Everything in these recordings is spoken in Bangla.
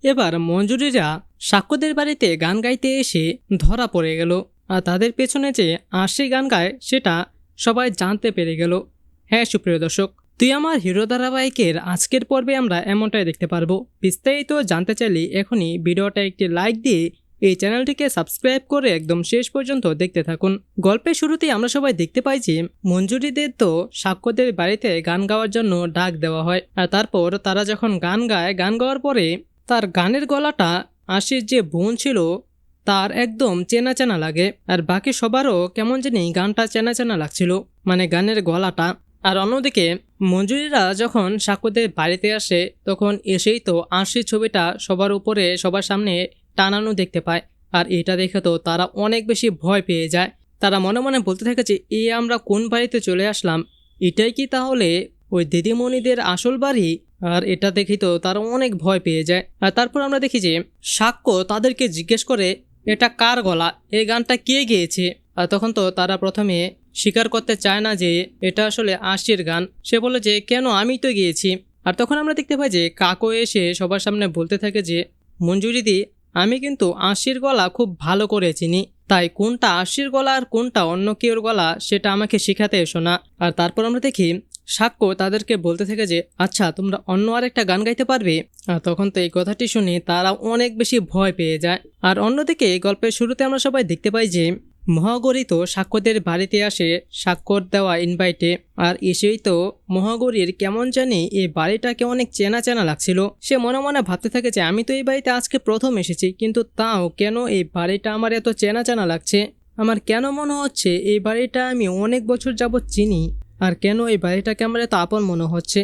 এবার মঞ্জুরিরা সাক্ষ্যদের বাড়িতে গান গাইতে এসে ধরা পড়ে গেল, আর তাদের পেছনে যে আশি গান গায় সেটা সবাই জানতে পেরে গেল। হ্যাঁ সুপ্রিয় দর্শক, তুই আমার হিরো ধারাবাহিকের আজকের পর্বে আমরা এমনটাই দেখতে পারবো। বিস্তারিত জানতে চাইলে এখনই ভিডিওটা একটি লাইক দিয়ে এই চ্যানেলটিকে সাবস্ক্রাইব করে একদম শেষ পর্যন্ত দেখতে থাকুন। গল্পের শুরুতেই আমরা সবাই দেখতে পাই যে মঞ্জুরিদের তো সাক্ষ্যদের বাড়িতে গান গাওয়ার জন্য ডাক দেওয়া হয়, আর তারপর তারা যখন গান গায়, গান গাওয়ার পরে তার গানের গলাটা আশির যে বোন ছিল তার একদম চেনা চেনা লাগে, আর বাকি সবারও কেমন জানি গানটা চেনা চেনা লাগছিল, মানে গানের গলাটা। আর অন্যদিকে মঞ্জুরিরা যখন সাক্ষ্যদের বাড়িতে আসে তখন এসেই তো আশির ছবিটা সবার উপরে সবার সামনে টানানো দেখতে পায়, আর এটা দেখে তো তারা অনেক বেশি ভয় পেয়ে যায়। তারা মনে মনে বলতে থাকে যে আমরা কোন বাড়িতে চলে আসলাম, এটাই কি তাহলে ওই দিদিমণিদের আসল বাড়ি? আর এটা দেখি তো তারা অনেক ভয় পেয়ে যায়। আর তারপর আমরা দেখি যে সাক্ষ্য তাদেরকে জিজ্ঞেস করে এটা কার গলা, এই গানটা কে গেয়েছে। আর তখন তো তারা প্রথমে স্বীকার করতে চায় না যে এটা আসলে আশির গান। সে বলে যে কেন, আমি তো গিয়েছি। আর তখন আমরা দেখতে পাই যে কাকু এসে সবার সামনে বলতে থাকে যে মঞ্জুরিদি, আমি কিন্তু আশির গলা খুব ভালো করে চিনি, তাই কোনটা আশির গলা আর কোনটা অন্য কেউর গলা সেটা আমাকে শেখাতে এসো না। আর তারপর আমরা দেখি সাক্ষ্য তাদেরকে বলতে থাকে যে আচ্ছা তোমরা অন্য আরেকটা গান গাইতে পারবে। আর তখন তো এই কথাটি শুনে তারা অনেক বেশি ভয় পেয়ে যায়। আর অন্যদিকে গল্পের শুরুতে আমরা সবাই দেখতে পাই যে মহাগৌরী তো সাক্ষ্যদের বাড়িতে আসে স্বাক্ষর দেওয়া ইনভাইটে, আর এসেই তো মহাগৌরীর কেমন জানি এই বাড়িটাকে অনেক চেনা চেনা লাগছিল। সে মনে মনে ভাবতে থাকে যে আমি তো এই বাড়িতে আজকে প্রথম এসেছি, কিন্তু তাও কেন এই বাড়িটা আমার এত চেনা চেনা লাগছে। আমার কেন মনে হচ্ছে এই বাড়িটা আমি অনেক বছর যাবৎ চিনি, আর কেন এই বাড়িটাকে আমার এত আপন মনে হচ্ছে।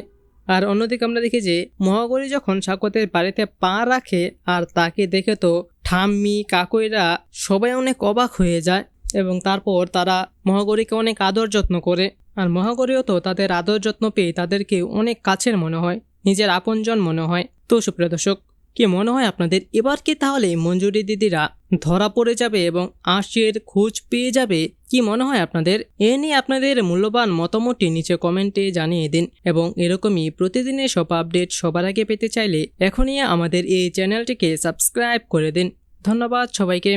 আর অন্যদিকে আমরা দেখি যে মহাগৌরী যখন সাক্ষ্যদের বাড়িতে পা রাখে আর তাকে দেখে তো ঠাম্মি কাকুইরা সবাই অনেক অবাক হয়ে যায়, এবং তারপর তারা মহাগৌরীকে অনেক আদর যত্ন করে। আর মহাগৌরীও তো তাদের আদর যত্ন পেয়ে তাদেরকে অনেক কাছের মনে হয়, নিজের আপনজন মনে হয়। তো সুপ্রিয় দর্শক, কি মনে হয় আপনাদের, এবার কি তাহলে মঞ্জুরি দিদিরা ধরা পড়ে যাবে এবং আশির খোঁজ পেয়ে যাবে? কি মনে হয় আপনাদের? এ নিয়ে আপনাদের মূল্যবান মতামতটি নিচে কমেন্টে জানিয়ে দিন, এবং এরকমই প্রতিদিনের সব আপডেট সবার আগে পেতে চাইলে এখনই আমাদের এই চ্যানেলটিকে সাবস্ক্রাইব করে দিন। ধন্যবাদ সবাইকে।